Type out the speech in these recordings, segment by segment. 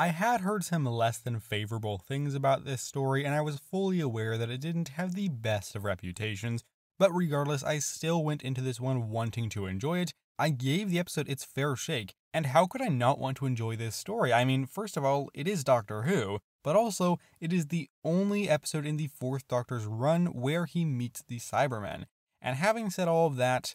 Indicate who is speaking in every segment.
Speaker 1: I had heard some less than favorable things about this story, and I was fully aware that it didn't have the best of reputations, but regardless, I still went into this one wanting to enjoy it. I gave the episode its fair shake, and how could I not want to enjoy this story? I mean, first of all, it is Doctor Who, but also, it is the only episode in the Fourth Doctor's run where he meets the Cybermen. And having said all of that,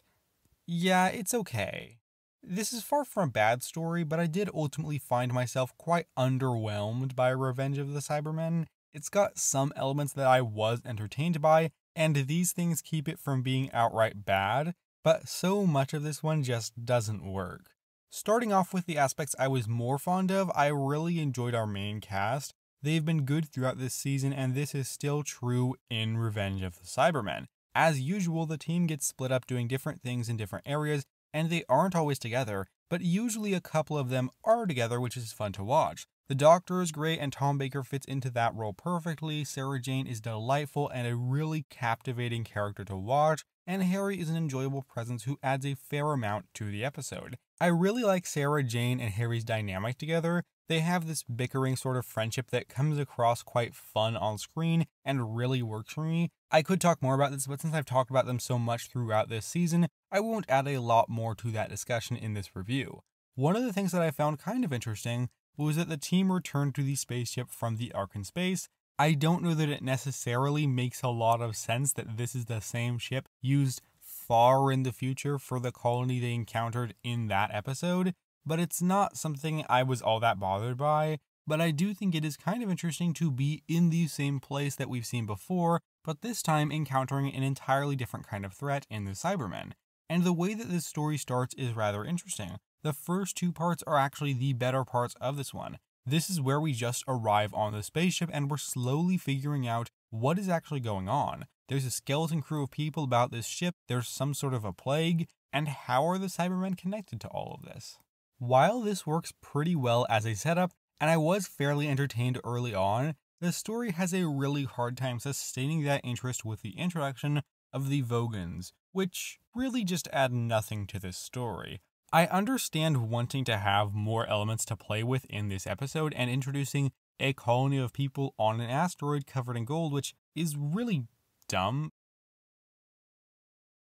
Speaker 1: yeah, it's okay. This is far from a bad story, but I did ultimately find myself quite underwhelmed by Revenge of the Cybermen. It's got some elements that I was entertained by, and these things keep it from being outright bad, but so much of this one just doesn't work. Starting off with the aspects I was more fond of, I really enjoyed our main cast. They've been good throughout this season, and this is still true in Revenge of the Cybermen. As usual, the team gets split up doing different things in different areas, and they aren't always together, but usually a couple of them are together, which is fun to watch. The Doctor is great, and Tom Baker fits into that role perfectly. Sarah Jane is delightful and a really captivating character to watch, and Harry is an enjoyable presence who adds a fair amount to the episode. I really like Sarah Jane and Harry's dynamic together. They have this bickering sort of friendship that comes across quite fun on screen and really works for me. I could talk more about this, but since I've talked about them so much throughout this season, I won't add a lot more to that discussion in this review. One of the things that I found kind of interesting was that the team returned to the spaceship from the Ark in Space. I don't know that it necessarily makes a lot of sense that this is the same ship used far in the future for the colony they encountered in that episode, but it's not something I was all that bothered by. But I do think it is kind of interesting to be in the same place that we've seen before, but this time encountering an entirely different kind of threat in the Cybermen. And the way that this story starts is rather interesting. The first two parts are actually the better parts of this one. This is where we just arrive on the spaceship and we're slowly figuring out what is actually going on. There's a skeleton crew of people about this ship, there's some sort of a plague, and how are the Cybermen connected to all of this? While this works pretty well as a setup, and I was fairly entertained early on, the story has a really hard time sustaining that interest with the introduction of the Vogons, which really just add nothing to this story. I understand wanting to have more elements to play with in this episode and introducing a colony of people on an asteroid covered in gold, which is really dumb.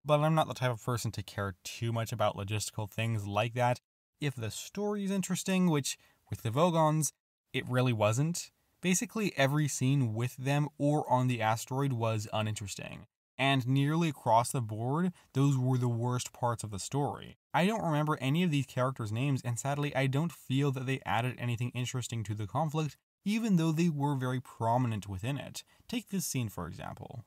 Speaker 1: But I'm not the type of person to care too much about logistical things like that. If the story is interesting, which with the Vogons, it really wasn't. Basically every scene with them or on the asteroid was uninteresting. And nearly across the board, those were the worst parts of the story. I don't remember any of these characters' names, and sadly I don't feel that they added anything interesting to the conflict, even though they were very prominent within it. Take this scene for example.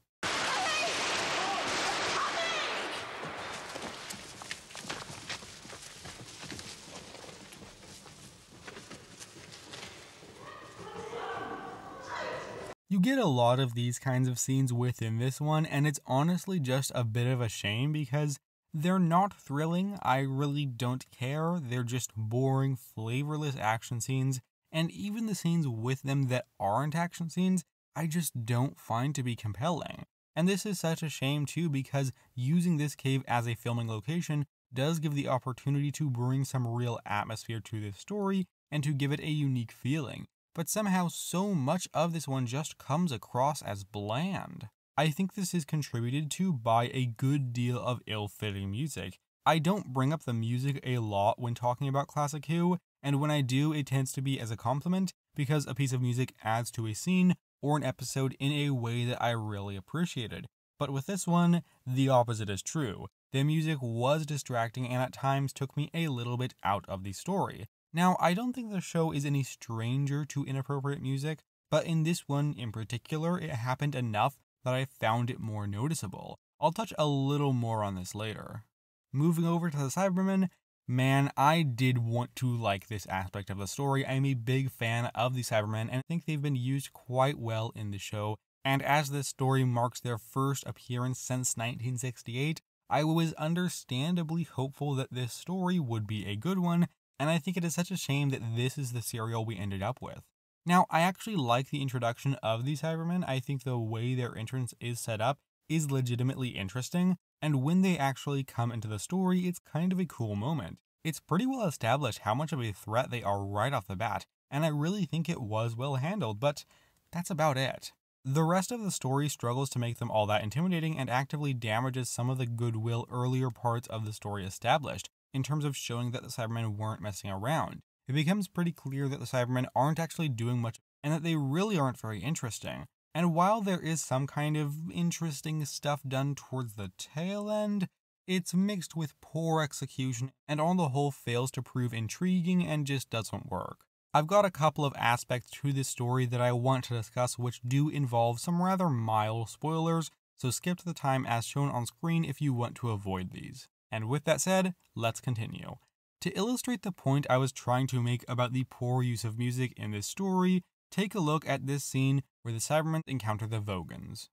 Speaker 1: You get a lot of these kinds of scenes within this one, and it's honestly just a bit of a shame because they're not thrilling. I really don't care. They're just boring, flavorless action scenes, and even the scenes with them that aren't action scenes, I just don't find to be compelling. And this is such a shame too because using this cave as a filming location does give the opportunity to bring some real atmosphere to this story and to give it a unique feeling. But somehow so much of this one just comes across as bland. I think this is contributed to by a good deal of ill-fitting music. I don't bring up the music a lot when talking about Classic Who, and when I do, it tends to be as a compliment because a piece of music adds to a scene or an episode in a way that I really appreciated. But with this one, the opposite is true. The music was distracting and at times took me a little bit out of the story. Now, I don't think the show is any stranger to inappropriate music, but in this one in particular, it happened enough that I found it more noticeable. I'll touch a little more on this later. Moving over to the Cybermen, man, I did want to like this aspect of the story. I'm a big fan of the Cybermen and think they've been used quite well in the show, and as this story marks their first appearance since 1968, I was understandably hopeful that this story would be a good one, and I think it is such a shame that this is the serial we ended up with. Now, I actually like the introduction of the Cybermen. I think the way their entrance is set up is legitimately interesting, and when they actually come into the story, it's kind of a cool moment. It's pretty well established how much of a threat they are right off the bat, and I really think it was well handled, but that's about it. The rest of the story struggles to make them all that intimidating and actively damages some of the goodwill earlier parts of the story established, in terms of showing that the Cybermen weren't messing around. It becomes pretty clear that the Cybermen aren't actually doing much and that they really aren't very interesting. And while there is some kind of interesting stuff done towards the tail end, it's mixed with poor execution and on the whole fails to prove intriguing and just doesn't work. I've got a couple of aspects to this story that I want to discuss which do involve some rather mild spoilers, so skip to the time as shown on screen if you want to avoid these. And with that said, let's continue. To illustrate the point I was trying to make about the poor use of music in this story, take a look at this scene where the Cybermen encounter the Vogons.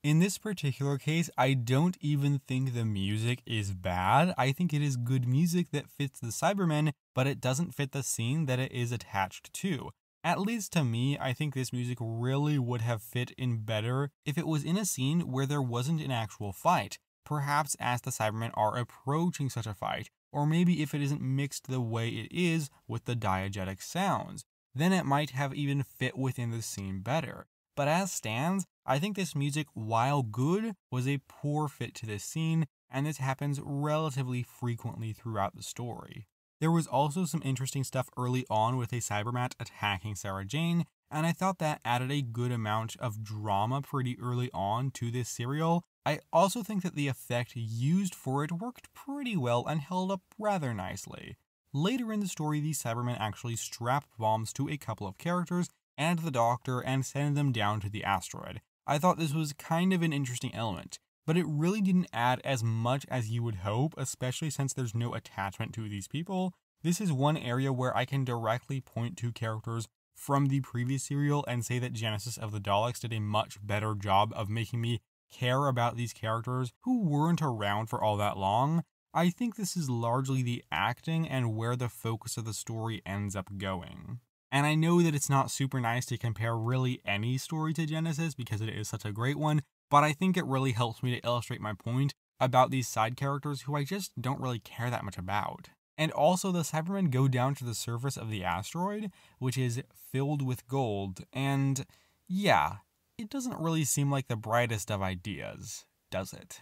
Speaker 1: In this particular case, I don't even think the music is bad. I think it is good music that fits the Cybermen, but it doesn't fit the scene that it is attached to. At least to me, I think this music really would have fit in better if it was in a scene where there wasn't an actual fight, perhaps as the Cybermen are approaching such a fight, or maybe if it isn't mixed the way it is with the diegetic sounds. Then it might have even fit within the scene better. But as stands, I think this music, while good, was a poor fit to this scene, and this happens relatively frequently throughout the story. There was also some interesting stuff early on with a Cybermat attacking Sarah Jane, and I thought that added a good amount of drama pretty early on to this serial. I also think that the effect used for it worked pretty well and held up rather nicely. Later in the story, the Cybermen actually strap bombs to a couple of characters and the Doctor and send them down to the asteroid. I thought this was kind of an interesting element, but it really didn't add as much as you would hope, especially since there's no attachment to these people. This is one area where I can directly point to characters from the previous serial and say that Genesis of the Daleks did a much better job of making me care about these characters who weren't around for all that long. I think this is largely the acting and where the focus of the story ends up going. And I know that it's not super nice to compare really any story to Genesis because it is such a great one, but I think it really helps me to illustrate my point about these side characters who I just don't really care that much about. And also the Cybermen go down to the surface of the asteroid, which is filled with gold, and yeah, it doesn't really seem like the brightest of ideas, does it?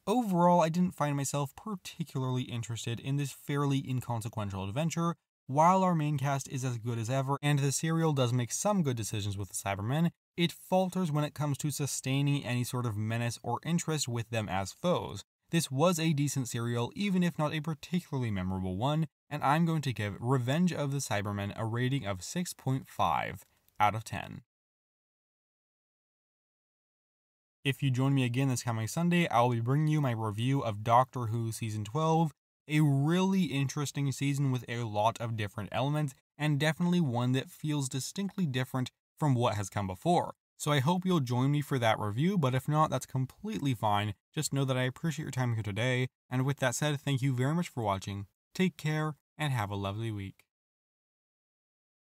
Speaker 1: Overall, I didn't find myself particularly interested in this fairly inconsequential adventure. While our main cast is as good as ever, and the serial does make some good decisions with the Cybermen, it falters when it comes to sustaining any sort of menace or interest with them as foes. This was a decent serial, even if not a particularly memorable one, and I'm going to give Revenge of the Cybermen a rating of 6.5 out of 10. If you join me again this coming Sunday, I'll be bringing you my review of Doctor Who Season 12, a really interesting season with a lot of different elements, and definitely one that feels distinctly different from what has come before. So I hope you'll join me for that review, but if not, that's completely fine. Just know that I appreciate your time here today, and with that said, thank you very much for watching. Take care, and have a lovely week.